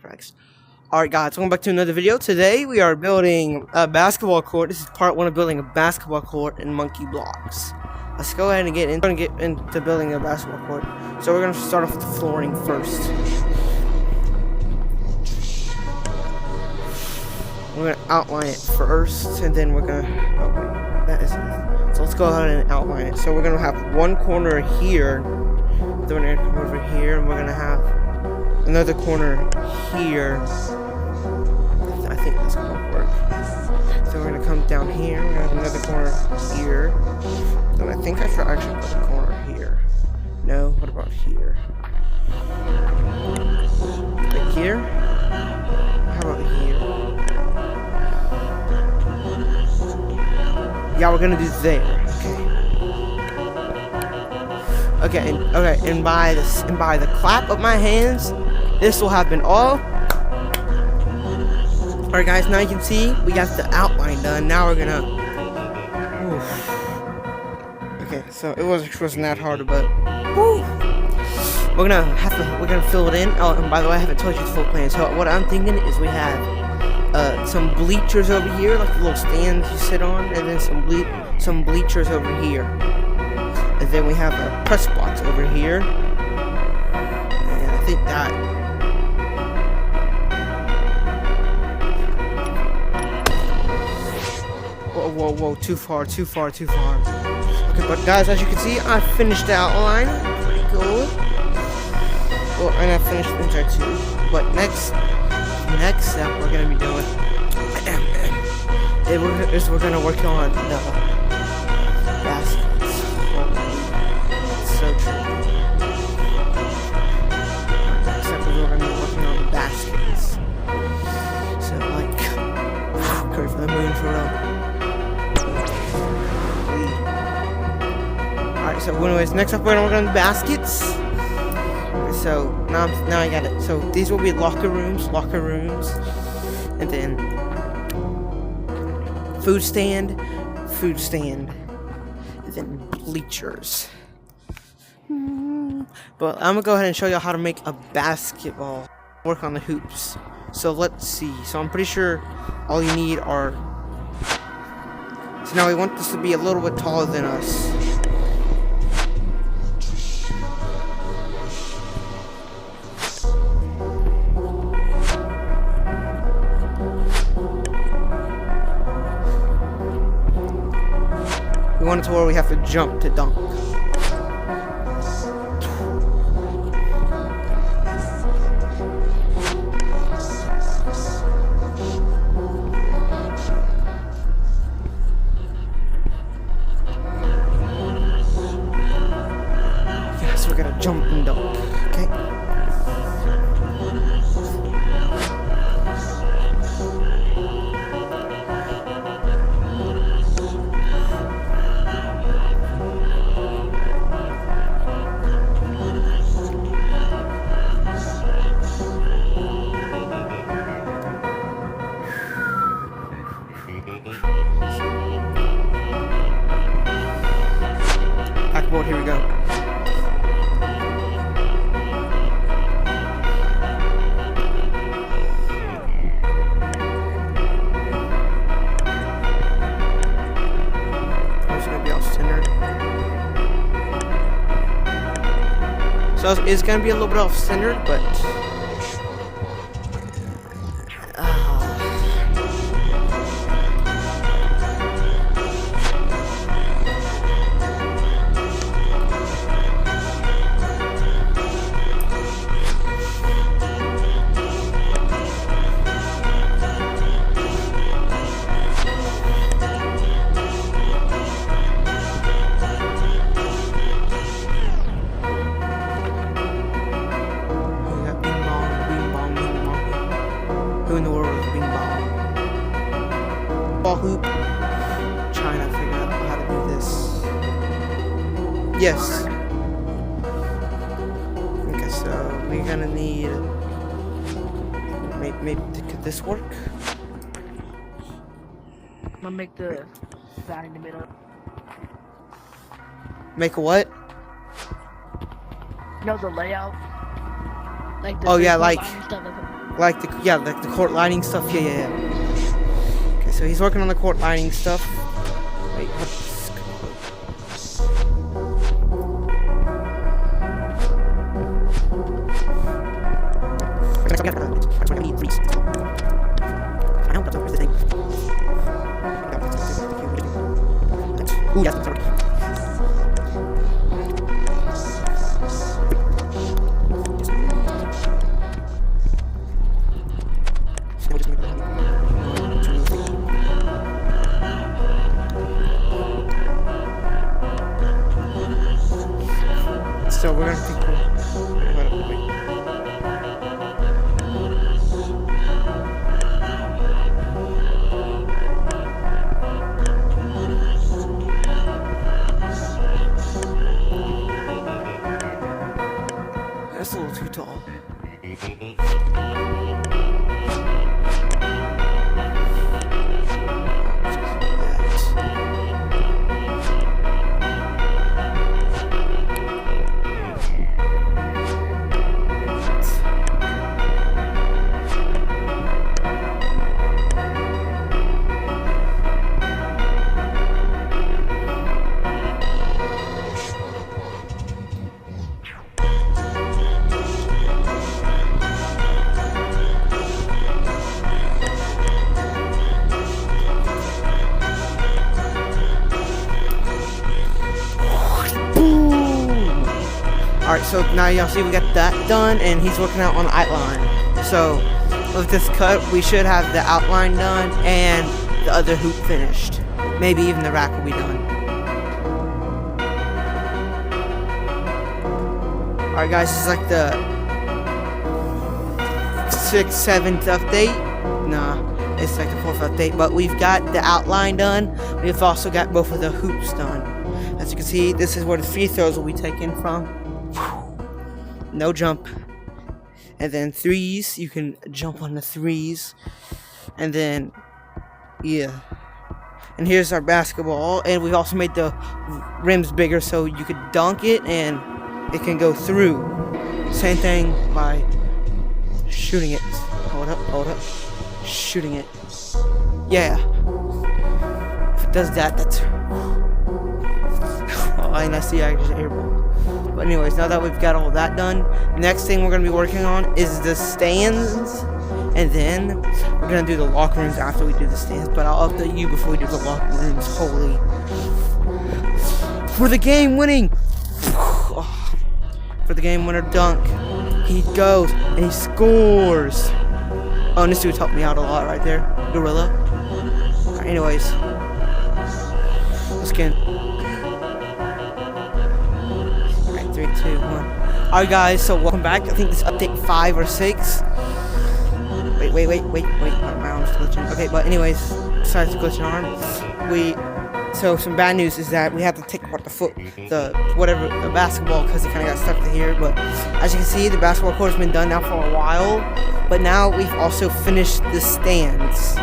Alright guys, welcome back to another video. Today we are building a basketball court. This is part 1 of building a basketball court in monkey blocks. Let's go ahead and get into building a basketball court. So we're going to start off with the flooring first. We're going to outline it first, and then we're going to... Oh wait, that is... So let's go ahead and outline it. So we're going to have one corner here, then we're going to come over here, and we're going to have another corner here. I think that's gonna work. So we're gonna come down here. We're gonna have another corner here. Then I think I should actually put a corner here. No, what about here? Like here? How about here? Yeah, we're gonna do there. Okay. And by the clap of my hands, this will happen all. Alright guys, now you can see we got the outline done. Now we're gonna... Oof. Okay, so it wasn't that hard, but... Woo. We're gonna fill it in. Oh, and by the way, I haven't told you the full plan. So what I'm thinking is we have some bleachers over here, like the little stands you sit on, and then some bleachers over here. And then we have a press box over here. And I think that... Whoa, too far. Okay, but guys, as you can see, I finished the outline. Pretty cool. Well, and I finished the inside too. But next step we're gonna be doing is we're gonna work on the baskets. It's so true. Next step we're gonna be working on the baskets. So like, pray for the moon for real. Alright, so anyways, next up we're gonna work on the baskets. So now I got it. So these will be locker rooms, and then food stand, and then bleachers. But I'm gonna go ahead and show you how to make a basketball. Work on the hoops. So let's see. So I'm pretty sure all you need are... So now we want this to be a little bit taller than us. We want it to where we have to jump to dunk. Yes, we're gonna jump and dunk. Okay. Backboard, here we go. It's gonna be all centered. So it's gonna be a little bit off centered, but who in the world is being ball hoop? Trying to figure out how to do this. Yes. Okay, so we're gonna need maybe could this work? I'm gonna make the side in the middle. Make a what? You know the layout? Like the oh yeah, like Like the court lighting stuff. Yeah. Okay, so he's working on the court lighting stuff. Wait, what? Ooh, yes, sorry. So we're gonna think. That's a little too tall. Alright, so now y'all see we got that done, and he's working out on the outline. So, with this cut, we should have the outline done and the other hoop finished. Maybe even the rack will be done. Alright guys, this is like the 6th, 7th update. Nah, it's like the 4th update, but we've got the outline done. We've also got both of the hoops done. As you can see, this is where the free throws will be taken from. No jump. And then threes, you can jump on the threes. And then, yeah. And here's our basketball. And we've also made the rims bigger so you could dunk it and it can go through. Same thing by shooting it. Hold up. Shooting it. Yeah. If it does that, that's... Oh, and I see I just airball. But anyways, now that we've got all that done, next thing we're going to be working on is the stands. And then we're going to do the locker rooms after we do the stands. But I'll update you before we do the locker rooms. Holy. For the game winning. For the game winner dunk. He goes and he scores. Oh, and this dude's helped me out a lot right there. Gorilla. Alright, anyways. Let's get in. 3, 2, 1. Alright guys, so welcome back. I think this is update 5 or 6. Wait. My arm's glitching. Okay, but anyways, besides the glitching arm, so some bad news is that we have to take apart the basketball because it kind of got stuck to here. But as you can see, the basketball court has been done now for a while. But now we've also finished the stands,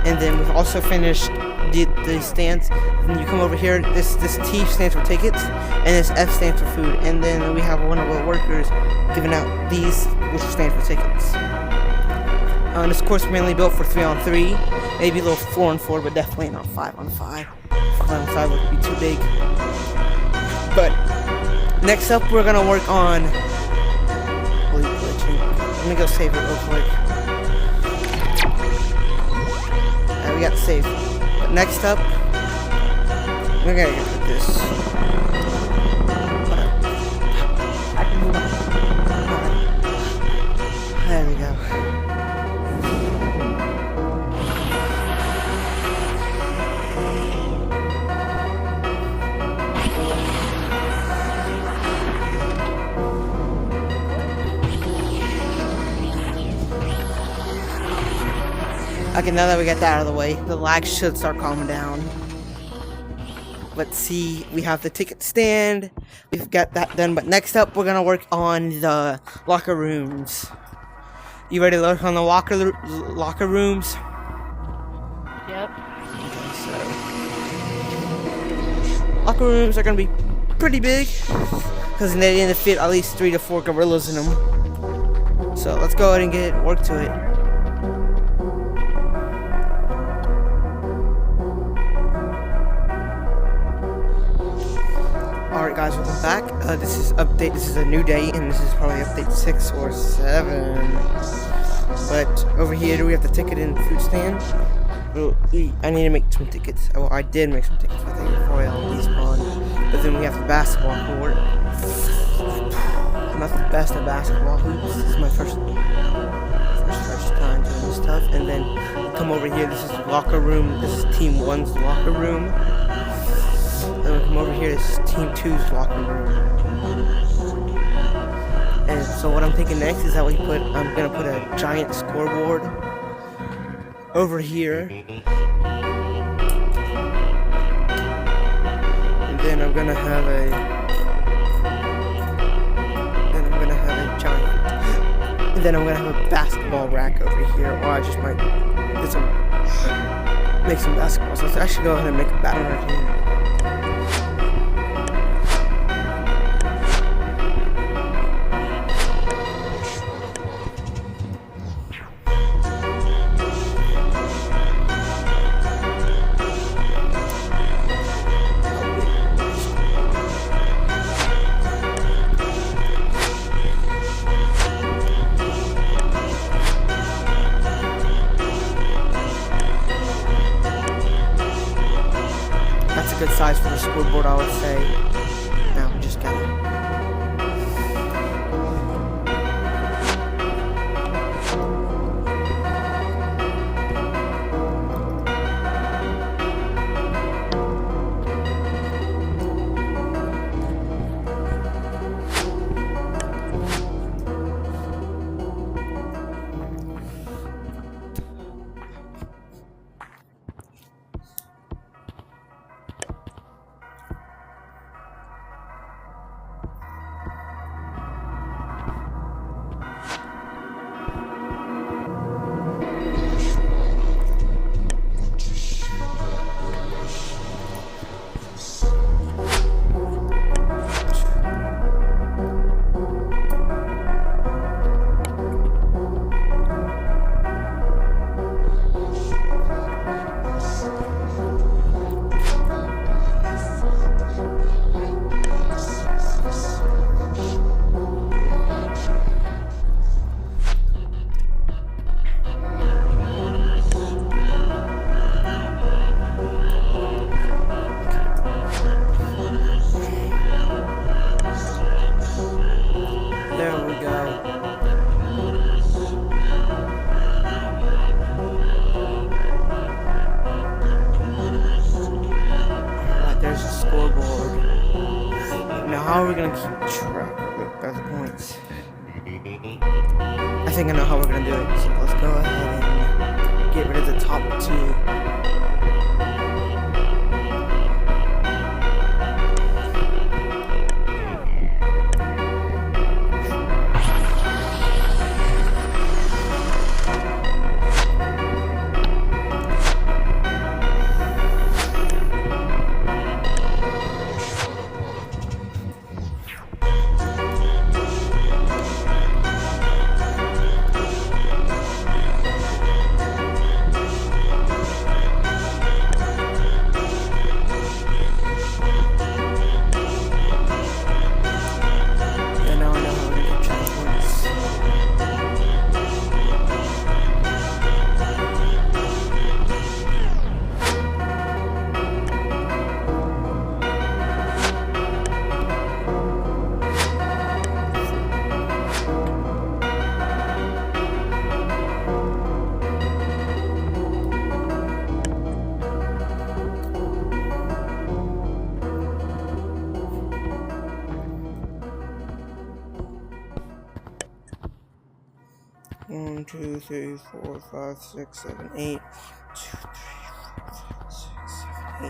and then we've also finished the stands. And you come over here. This T stands for tickets, and this F stands for food. And then we have one of our workers giving out these, which stand for tickets. This course is mainly built for 3-on-3, maybe a little 4-on-4, but definitely not 5-on-5. 5-on-5 would be too big. But next up, we're gonna work on. Holy glitching. Let me go save it real quick. Alright, we got to save. But next up, we're gonna get with this. I can move on. There we go. Okay, now that we got that out of the way, the lag should start calming down. Let's see, we have the ticket stand, we've got that done, but next up we're gonna work on the locker rooms. You ready to work on the locker rooms? Yep. Okay, so locker rooms are gonna be pretty big, because they need to fit at least 3 to 4 gorillas in them. So let's go ahead and get work to it. Alright guys, welcome back. This is a new day, and this is probably update 6 or 7. But over here we have the ticket and food stand. I need to make some tickets. Well, I did make some tickets with a foil despawn. But then we have the basketball court. I'm not the best at basketball hoops. This is my first time doing this stuff. And then come over here. This is the locker room. This is Team 1's locker room. Then we come over here. This is Team 2's locker room. And so what I'm thinking next is that I'm gonna put a giant scoreboard over here. And then I'm gonna have a giant. And then I'm gonna have a basketball rack over here, or I just might make some basketballs. So let's actually go ahead and make a battle right here. Good size for the scoreboard, I would say. Now we just gotta. How are we gonna keep track of the points? I think I know how we're gonna do it. So let's go ahead and get rid of the top 2. One, 2, 3, 4, 5, 6, 7, 8. 2, 3, 4, 5, 6, 7, 8.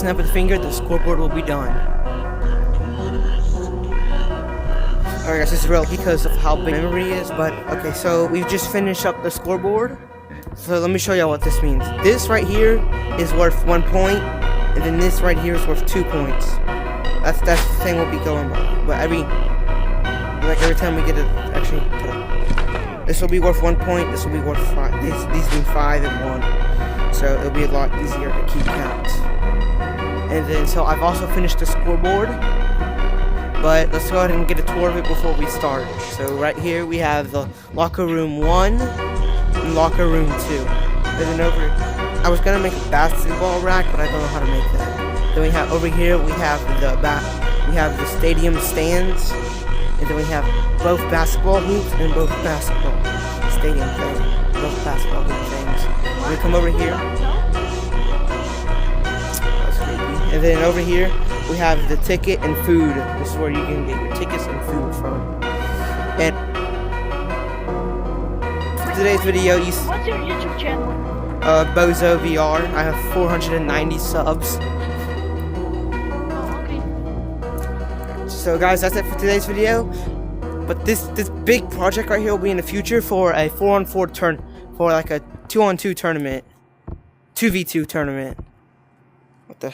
snap of the finger, the scoreboard will be done. Alright guys, this is real because of how big memory is, but okay, so we've just finished up the scoreboard. So let me show y'all what this means. This right here is worth 1 point, and then this right here is worth 2 points. That's the thing we'll be going by. But every time we get it, actually, this will be worth 1 point. This will be worth 5. These being 5 and 1, so it'll be a lot easier to keep count. And then so I've also finished the scoreboard. But let's go ahead and get a tour of it before we start. So right here we have the locker room 1 and locker room 2. And then I was gonna make a basketball rack, but I don't know how to make that. Then we have over here we have the stadium stands, and then we have both basketball hoops and both basketball stadium things, both basketball hoop things. We come over here. That's creepy. And then over here we have the ticket and food. This is where you can get your tickets and food from. And for today's video, What's your YouTube channel? Bozo VR. I have 490 subs. Oh, okay. So guys, that's it for today's video. But this big project right here will be in the future for a 4-on-4 for like a 2-on-2 tournament, 2v2 tournament. What the?